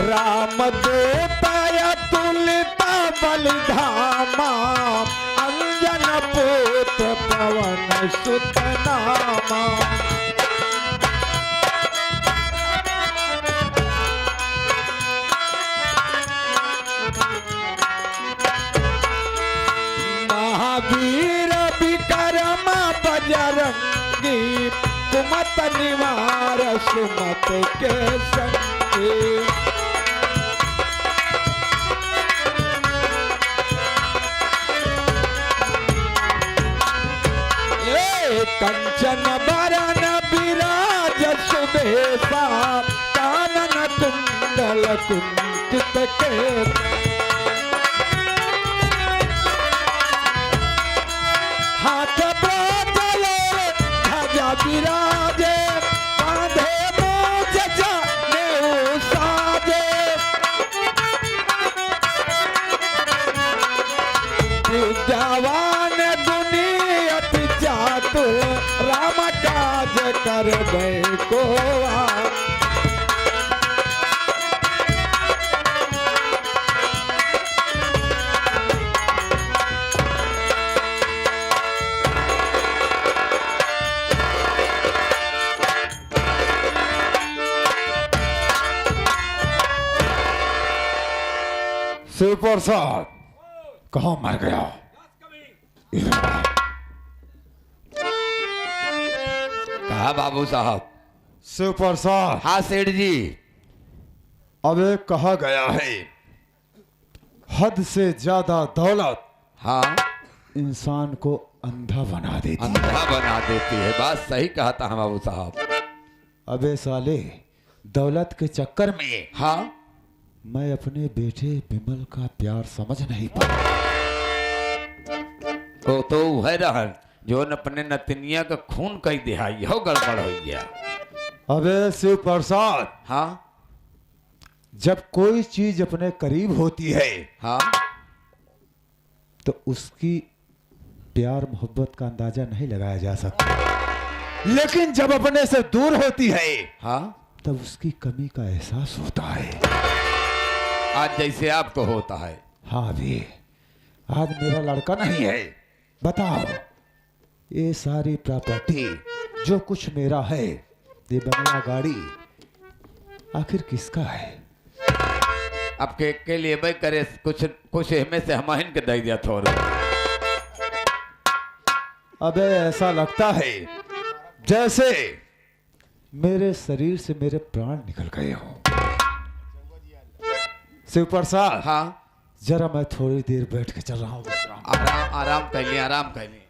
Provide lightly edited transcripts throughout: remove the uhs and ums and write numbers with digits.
राम दूताया तुलिता बलिधामा अंजन पुत्र पवन सुत नामा। महावीर विक्रम बजरंगी कुमत निवार सुमत के संगी। कंचन बरन विराज सुबेसा कानन कुंडल कुंचित केस। हाथ ब्रोचले ध्वजा विराजे कांधे मूंछ जनेऊ साजे। विद्यावान राम काज कर को शिव प्रसाद कहाँ मर गया? कहा बाबू साहब? शिव प्रसाद। हाँ सेठ जी। अबे कहा गया है हद से ज्यादा दौलत हाँ इंसान को अंधा बना देती है। अंधा बना देती है। बात सही कहा था बाबू साहब। अबे साले दौलत के चक्कर में हाँ मैं अपने बेटे विमल का प्यार समझ नहीं पाया। तो है रहन जो न अपने नतनिया का खून कई दिहाई हो गड़बड़ हो गया। अबे शिव प्रसाद हाँ जब कोई चीज अपने करीब होती है हाँ तो उसकी प्यार मोहब्बत का अंदाजा नहीं लगाया जा सकता, लेकिन जब अपने से दूर होती है हाँ तब उसकी कमी का एहसास होता है। आज जैसे आपको होता है। हाँ भी आज मेरा लड़का नहीं है। बताओ ये सारी प्रॉपर्टी जो कुछ मेरा है, ये बंगला गाड़ी आखिर किसका है? अब के लिए भाई करे कुछ कुछ हमें से हम के दे दिया थोड़ा। अबे ऐसा लगता है जैसे मेरे शरीर से मेरे प्राण निकल गए हो। शिव प्रसाद हाँ जरा मैं थोड़ी देर बैठ के चल रहा हूँ। आराम आराम कर लिया, आराम कर लिया।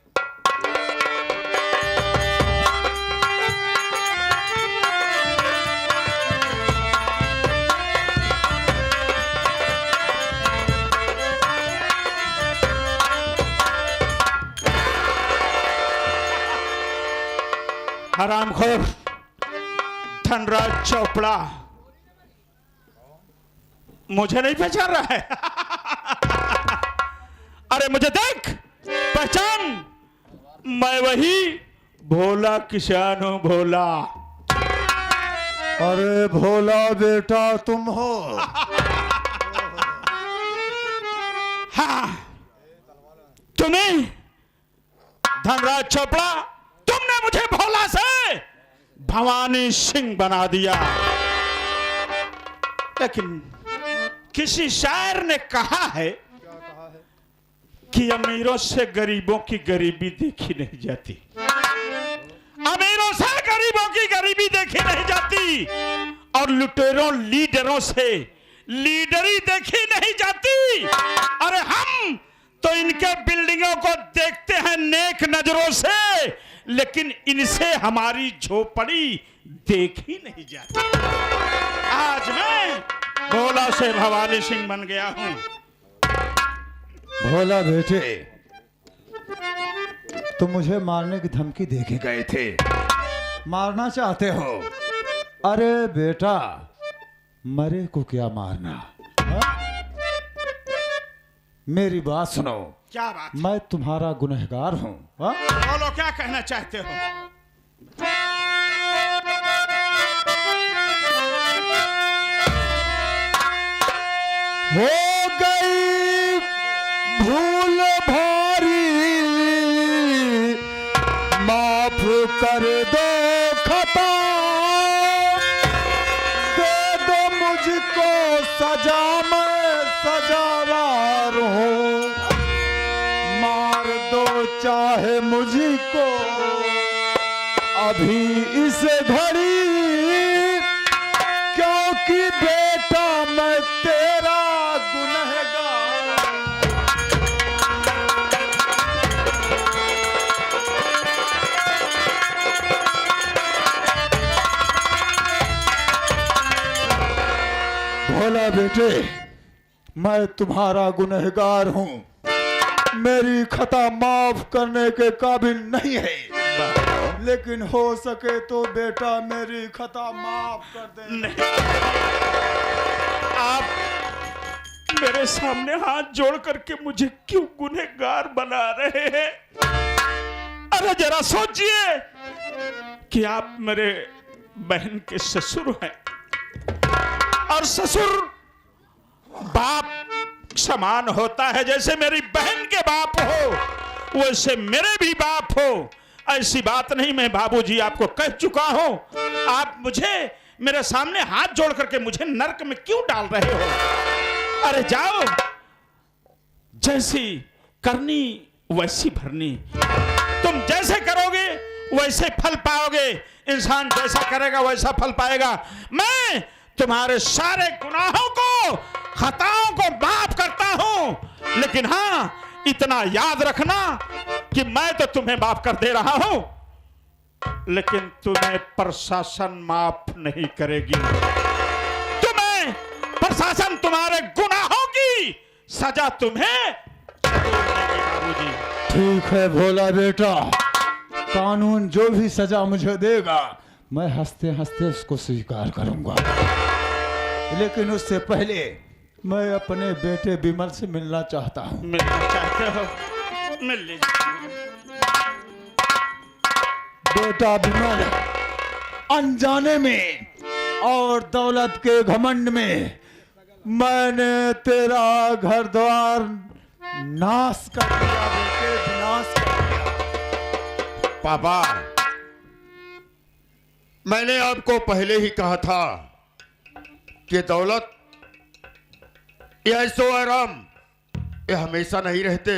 हरामखोर धनराज चोपड़ा मुझे नहीं पहचान रहा है? अरे मुझे देख पहचान, मैं वही भोला किसान हूं। भोला। अरे भोला बेटा तुम हो? हाँ तुम्हें धनराज चोपड़ा, तुमने मुझे भोला से भवानी सिंह बना दिया। लेकिन किसी शायर ने कहा है कि अमीरों से गरीबों की गरीबी देखी नहीं जाती। अमीरों से गरीबों की गरीबी देखी नहीं जाती और लुटेरों लीडरों से लीडरी देखी नहीं जाती। अरे हम तो इनके बिल्डिंगों को देखते हैं नेक नजरों से, लेकिन इनसे हमारी झोपड़ी देखी नहीं जाती। आज मैं भोला से भवानी सिंह बन गया हूं। भोला बेटे तुम मुझे मारने की धमकी दे के गए थे, मारना चाहते हो? अरे बेटा मरे को क्या मारना? हा? मेरी बात सुनो। क्या बात? मैं तुम्हारा गुनहगार हूं। हा? बोलो क्या कहना चाहते हो? हो गई भूल भारी, माफ कर दो खता, दे दो मुझको सजा, मैं सजावार हूँ, मार दो चाहे मुझको अभी इस घड़ी, क्योंकि बेटा मैं तेरा गुनहगार। भोला बेटे, मैं तुम्हारा गुनहगार हूं, मेरी खता माफ करने के काबिल नहीं है, लेकिन हो सके तो बेटा मेरी खता माफ कर दे। नहीं, आप मेरे सामने हाथ जोड़ करके मुझे क्यों गुनहगार बना रहे हैं? अरे जरा सोचिए कि आप मेरे बहन के ससुर हैं, और ससुर बाप समान होता है। जैसे मेरी बहन के बाप हो वैसे मेरे भी बाप हो। ऐसी बात नहीं, मैं बाबूजी आपको कह चुका हूं। आप मुझे मेरे सामने हाथ जोड़ करके मुझे नरक में क्यों डाल रहे हो? अरे जाओ, जैसी करनी वैसी भरनी, तुम जैसे करोगे वैसे फल पाओगे। इंसान जैसा करेगा वैसा फल पाएगा। मैं तुम्हारे सारे गुनाहों को, खताओं को माफ करता हूं, लेकिन हां इतना याद रखना कि मैं तो तुम्हें माफ कर दे रहा हूं, लेकिन तुम्हें प्रशासन माफ नहीं करेगी। तुम्हें प्रशासन तुम्हारे गुनाहों की सजा तुम्हें बाबूजी। ठीक है भोला बेटा, कानून जो भी सजा मुझे देगा मैं हंसते हंसते उसको स्वीकार करूंगा, लेकिन उससे पहले मैं अपने बेटे विमल से मिलना चाहता हूं। मिलना चाहते हो? मिल लीजिए। बेटा विमल, अनजाने में और दौलत के घमंड में मैंने तेरा घर द्वार नाश कर दिया बेटे, विनाश कर दिया। पापा, मैंने आपको पहले ही कहा था कि दौलत, यह ऐशो आराम ये हमेशा नहीं रहते।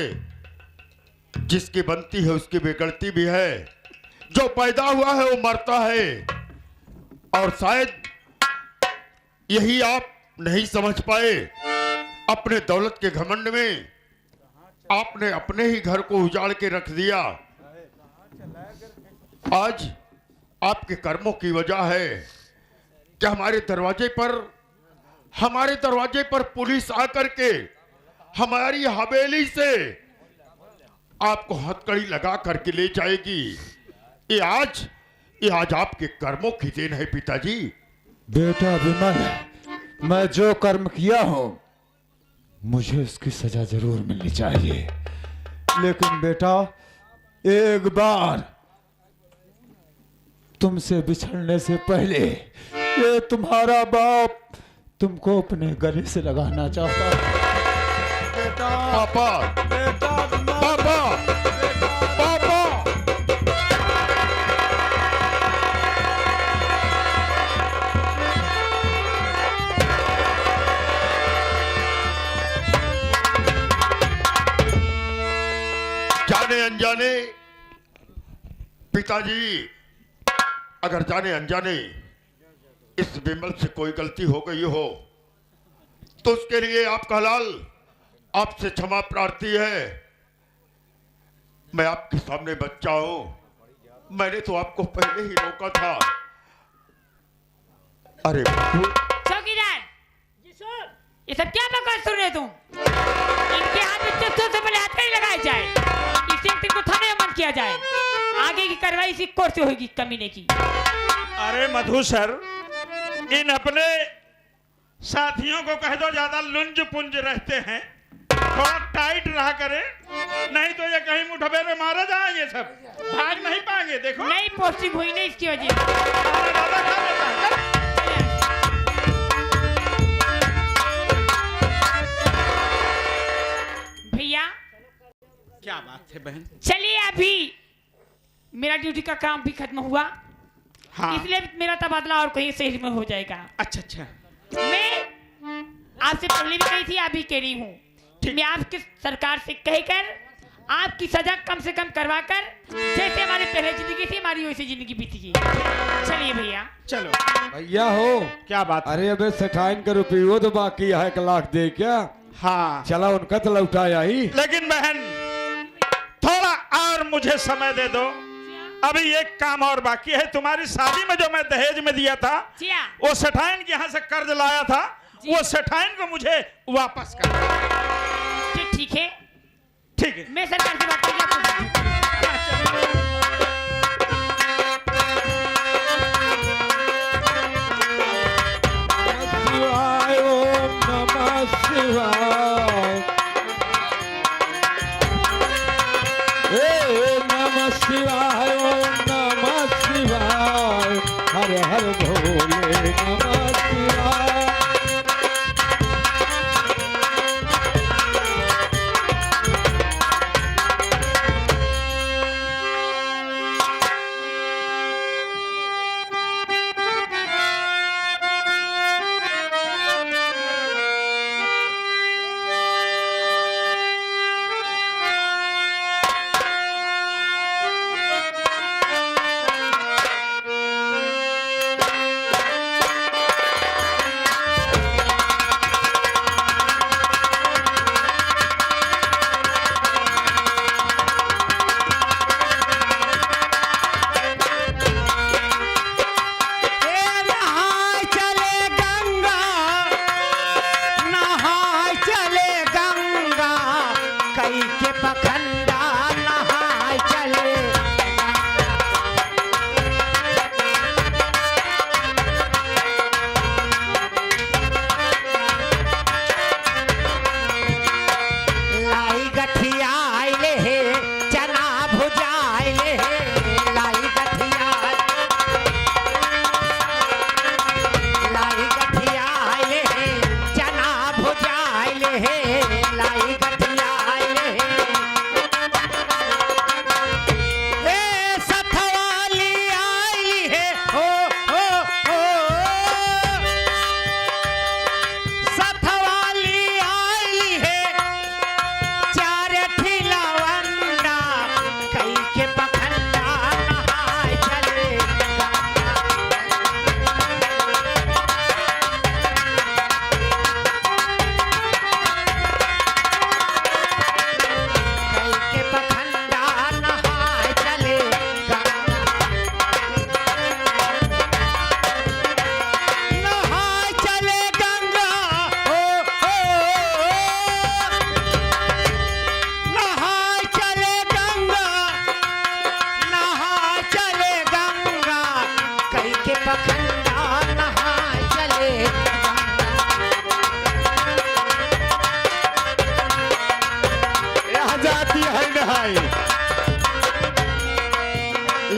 जिसकी बनती है उसकी बिगड़ती भी है। जो पैदा हुआ है वो मरता है, और शायद यही आप नहीं समझ पाए। अपने दौलत के घमंड में आपने अपने ही घर को उजाड़ के रख दिया। आज आपके कर्मों की वजह है कि हमारे दरवाजे पर पुलिस आकर के हमारी हवेली से आपको हथकड़ी लगा करके ले जाएगी। ये आज आपके कर्मों की देन है पिताजी। बेटा विमल, मैं जो कर्म किया हूं मुझे उसकी सजा जरूर मिलनी चाहिए, लेकिन बेटा एक बार तुमसे बिछड़ने से पहले ये तुम्हारा बाप तुमको अपने गले से लगाना चाहता है। बेटा, पापा, बेटा विमल, पापा, पापा। जाने अनजाने पिताजी, अगर जाने अनजाने इस विमल से कोई गलती हो गई हो तो उसके लिए आपका लाल आपसे क्षमा प्रार्थी है। मैं आपके सामने बच्चा हूं, मैंने तो आपको पहले ही रोका था। अरे चौकीदार जी, सुन, ये सब क्या बकवास सुन रहे तुम? इनके हाथ में चुपचाप से पहले हथकड़ी लगाई जाए, इसे एक दिन को थाने में बंद किया जाए। आगे की कार्रवाई इसी कोर्ट से होगी कमीने की। अरे मधु सर, इन अपने साथियों को कह दो ज्यादा लुंज पुंज रहते हैं, थोड़ा टाइट रहा करे, नहीं तो ये कहीं मुठभेड़ में मारे जाएंगे, सब भाग नहीं पाएंगे। देखो नई पोस्टिंग हुई नहीं इसकी वजह से। हमारा दादा खा लेता है। बात है बहन। चलिए अभी मेरा ड्यूटी का काम भी खत्म हुआ, हाँ इसलिए मेरा तबादला और कहीं शहर में हो जाएगा। अच्छा अच्छा मैं आपसे पहले भी कही थी, अभी कह रही हूँ, मैं आपकी सरकार से कहकर आपकी सजा कम से कम करवाकर जैसे हमारी पहले जिंदगी थी हमारी वैसी जिंदगी बीती। चलिए भैया। चलो भैया हो क्या बात है? अरे अबे 57 का रुपये तो बाकी है, 1 लाख दे क्या? हाँ चला उनका तो लौटाया ही। लेकिन बहन थोड़ा और मुझे समय दे दो, अभी एक काम और बाकी है। तुम्हारी शादी में जो मैं दहेज में दिया था जिया। वो 57 के यहाँ से कर्ज लाया था, वो 57 को मुझे वापस कर। ठीक है ठीक है मैं सरकार से बात करके आपको शिवाय ओम नमः शिवाय। नमः शिवाय ओम नमः शिवाय। हर हर भोले नमः शिवाय।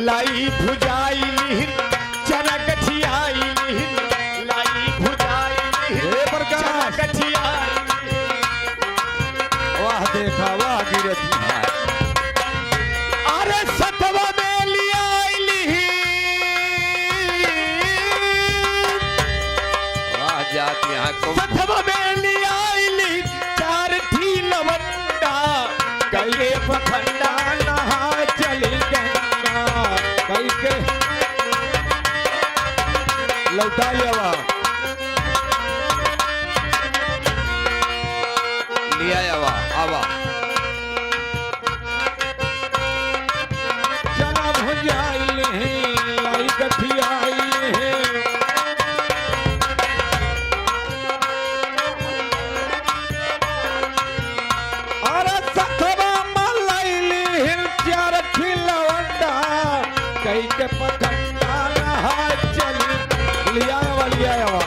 लाई भुजाई लिहिन चना गठियाई लिहिन लाई भुजाई लिहिन चना गठियाई वाह देखा वाह गिरती है अरे सतवा में लिया लिहिन वाह जाती यहाँ को सतवा में लिया लिहिन 4 थी लवंडा गए पखंडा नहा चली गंगा कई के लौटा लिया लिया आवा आवा चना भुजाइल है लाई गठियाइल है अरे सतवा मलाइल हिल 4 थी लवंडा कई के पखंडा नहा चली लिया आवा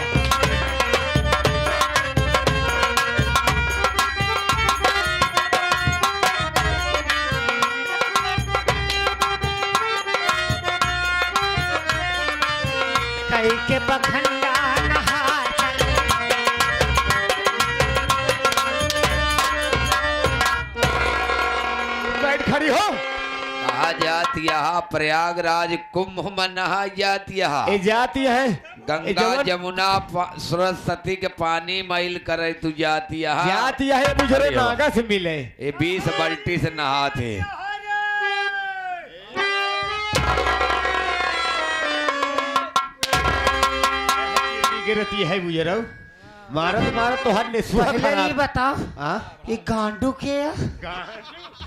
कई के पखंडा नहा चले बैठ खड़ी यहाँ प्रयागराज कुंभ में नहा जाती ये जाती है गंगा जमुना सरस्वती के पानी मैल करे तू जाती यहाँ जाती है मुझे अरे वाह। नागा से मिले ये 20 बाल्टी से नहाते। गिरती है मुझे मारत मारत तो हद ले सुहा पहले ये खराब बताओ हाँ ये गांडू के है?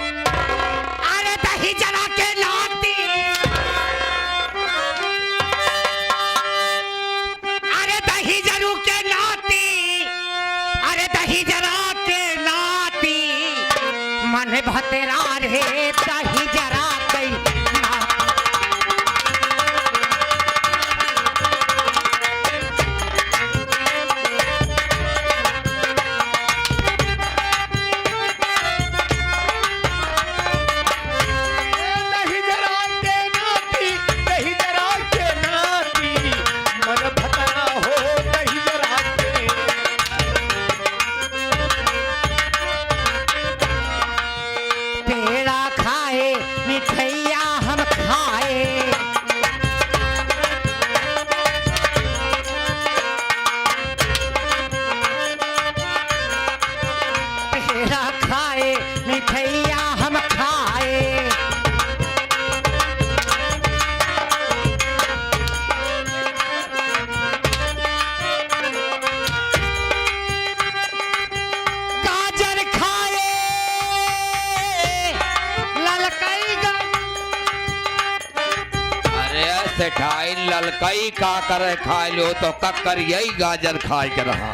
अरे दही जरा के नाती, अरे दही जरू के नाती, अरे दही जरा के नाती, मन भतेरा रे दही जरा के नाती। दही जरा के नाती दही जरा के नाती मन भतना हो दही जरा के पेड़ा खाए मिठैया हम खाए, पेड़ा खाए मिठैया हम खाए, गाजर खाए ललकई अरे सेठाई ललकई का करे खाए लो तो कक्कर यही गाजर खाए के रहा।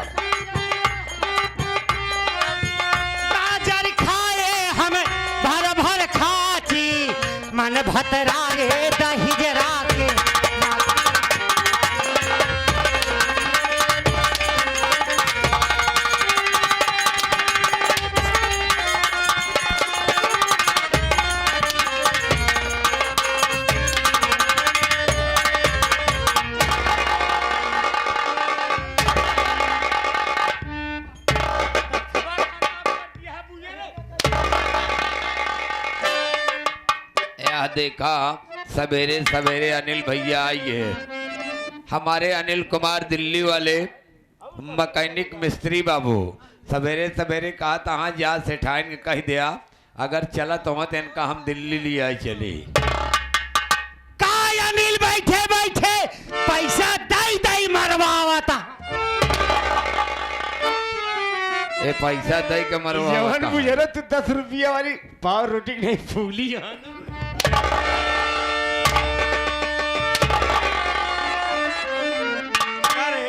गाजर खाए हम भर भर खाची, मन भतरा रे दही जरा के यह देखा सवेरे सवेरे अनिल भैया आइए। हमारे अनिल कुमार दिल्ली वाले मैकेनिक मिस्त्री बाबू सवेरे सवेरे कहा तहाँ जा सेठाइन के कह दिया अगर चला तो मत इनका हम दिल्ली ले आई चली। काय अनिल बैठे बैठे पैसा दई दई मरवावता, ये पैसा दे के मरवा जवन मुझे तू 10 रुपया वाली पाव रोटी नहीं फूली यहाँ अरे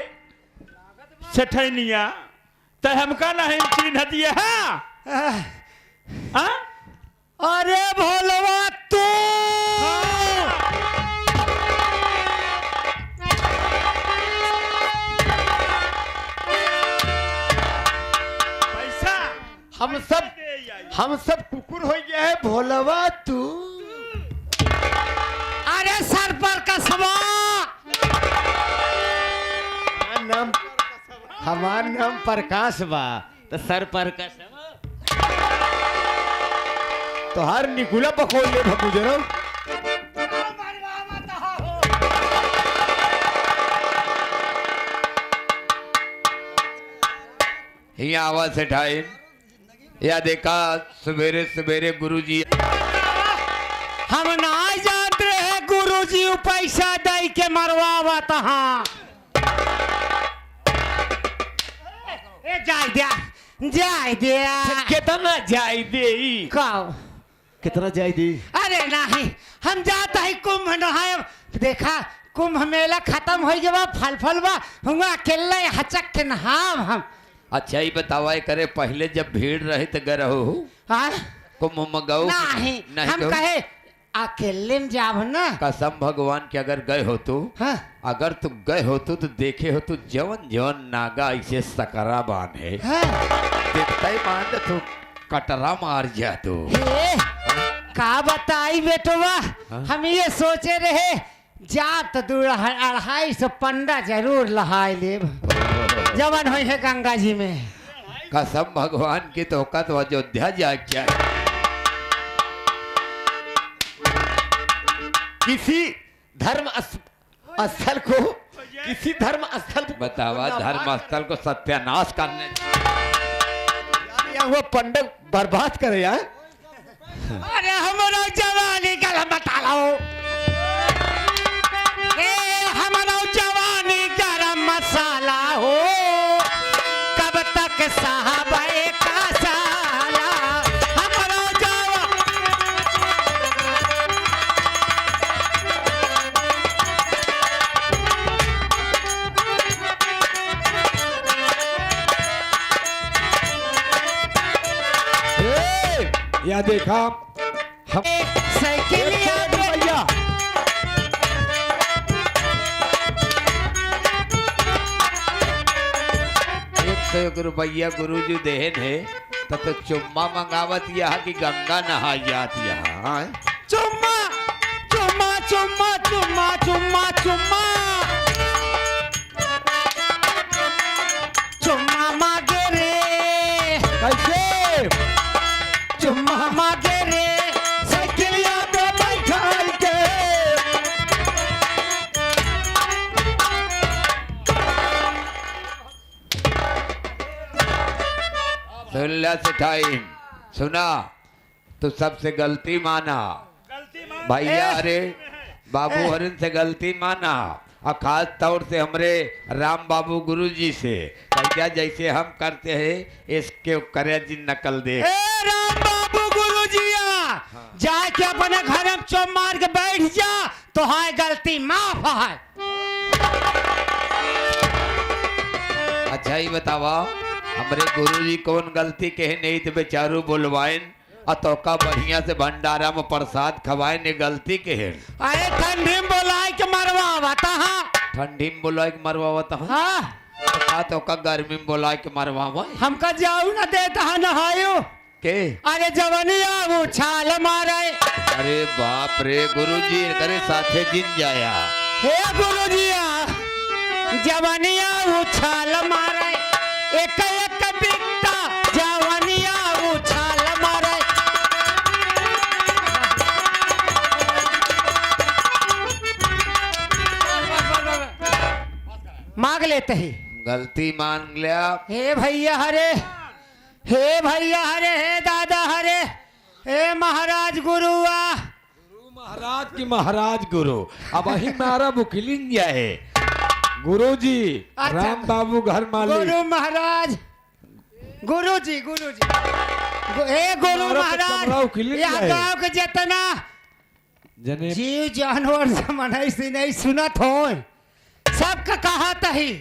सेठैनिया तो हमका नहीं चिन्ह दिए है हाँ? अरे भोलवा तू पैसा हम सब कुकुर हो गया है भोलवा तू अरे सर पर कसवा नाम हमार नाम प्रकाश बा तो सर पर तो हर निकुला पकोल ले भपू जरो यहाँ आवाज सेठाइन या देखा सवेरे सवेरे गुरुजी हम ना जानत रहे गुरुजी पैसा दई के मरवावत हाँ। ए जाय दिया कितना जाय दे काओ कितना जाय दे अरे नहीं हम जाता है कुंभ नहाए देखा कुंभ मेला खत्म हो गया फल फल बा हुआ अकेले हचक के नहाम हम। अच्छा ही बतावा करे पहले जब भीड़ रहे तो गए रहो हाँ? कुंभ में गऊ नहीं हम गऊ? कहे अकेले में जाब ना कसम भगवान के अगर गए हो तू हाँ? अगर तू गए हो तो देखे हो तू जवन जवन नागा ऐसे सकरा बान है हाँ? देखता ही मान दे तू कटरा मार जा तू। हे, का बताई बेटवा हम ये सोचे रहे जात तो 250 पंडा जरूर लहाई लेब जवन हो है गंगा जी में कसम भगवान की तो अयोध्या जा क्या किसी धर्म स्थल को किसी धर्म स्थल को बतावा धर्म स्थल को सत्यानाश करने या वो पंडित बर्बाद करे यार। अरे हमारा जवानी का मसाला हो, हमारा जवानी गरम मसाला हो, कब तक साहबाए का साला हमारा या देखा हम साइकिल भैया एक रुपया गुरुजी देहन है तो चुम्मा मंगावत यहाँ की गंगा नहा जात यहाँ चुम्मा चुम्मा चुम्मा चुम्मा चुम्मा चुम्मा चुम्मा मागे रे, कैसे चुम्मा मागे रे, साइकिलिया पे बैठाल के सुन ले सिठाई सुना तो सबसे गलती माना भैया अरे बाबू हरिन से गलती माना और खास तौर से हमरे राम बाबू गुरुजी से क्या जैसे हम करते हैं इसके करे जी नकल दे ए राम बाबू गुरुजिया जाके अपने घर में चुम मार के बैठ जा तो हाय गलती माफ है। अच्छा ही बतावा हमरे गुरुजी कौन गलती कहे नहीं तो बेचारू बुलवाइन और तोका बढ़िया से भंडारा में प्रसाद खवाए ने गलती कहे अरे ठंडी में बोलाए के मरवावता हाँ ठंडी में बुलाए के मरवावत हूँ हाँ तो का गर्मी में बुलाए के मरवावा हमका जाऊ ना देता है नहायो के अरे जवनिया वो छाल मारे अरे बाप रे गुरुजी करे साथे जिन जाया हे गुरुजिया जवनिया वो छाल मारे एक एक बिकता जवनिया वो छाल मारे मांग लेते ही गलती मान लिया हे भैया हरे हे भैया हरे हे दादा हरे हे महाराज गुरुआ महाराज की महाराज गुरु अब वही मारा बुकिलिंग गया है गुरुजी अच्छा। राम बाबू घर मालिक गुरु महाराज गुरुजी गुरुजी हे गुरु हमारा तो महाराज कमरा उखिलिंग यहाँ है। गाँव के जितना जने जीव जानवर से मनाई से नहीं सुनत हो सबका कहा तही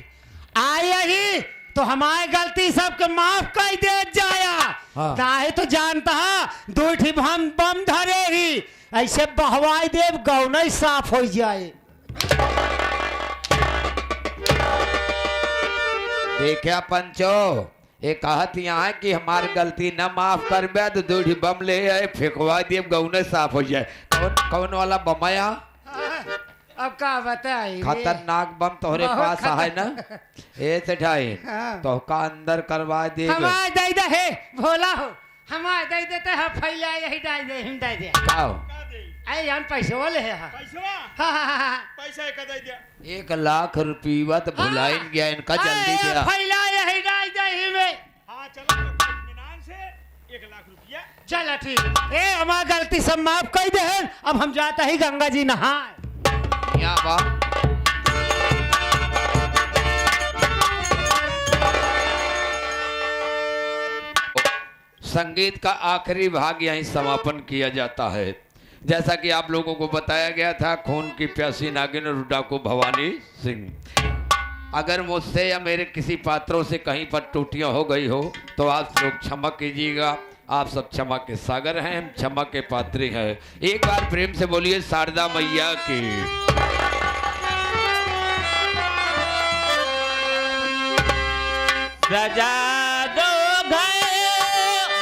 आया ही तो हमारी गलती सबके माफ कर दे जाया हाँ। काहे तो जानता है दूठी बम बम धरे ही ऐसे बहवाई देव गौ नहीं साफ हो जाए। देखा पंचो ये कहत यहाँ कि हमारी गलती न माफ कर बे तो दूढ़ी बम ले आए फेंकवा दिए गौने साफ हो जाए कौन कौन वाला बमाया अब का बताई खतरनाक बम तोहरे बहुत पास है ना ए सेठाई हाँ। तो का अंदर करवा दे हमारे दे दे हे भोला हो हमारे दे देते हैं फैला यही डाल दे हम दे दे अरे जान पैसे वाले है हाँ पैसा एक दे दिया 1 लाख रुपया तो भुलाइन गया इनका जल्दी दिया फैला यही डाल दे ही में हाँ चलो इत्मीनान से 1 लाख रुपया चलो ठीक ए हमारी गलती सब माफ कर दे अब हम जाते ही गंगा जी नहाए यहाँ बा संगीत का आखिरी भाग यहीं समापन किया जाता है जैसा कि आप लोगों को बताया गया था खून की प्यासी नागिन और डाकू भवानी सिंह अगर मुझसे या मेरे किसी पात्रों से कहीं पर टूटियां हो गई हो तो आप लोग क्षमा कीजिएगा आप सब क्षमा के सागर हैं हम क्षमा के पात्री हैं एक बार प्रेम से बोलिए शारदा मैया की सजा दो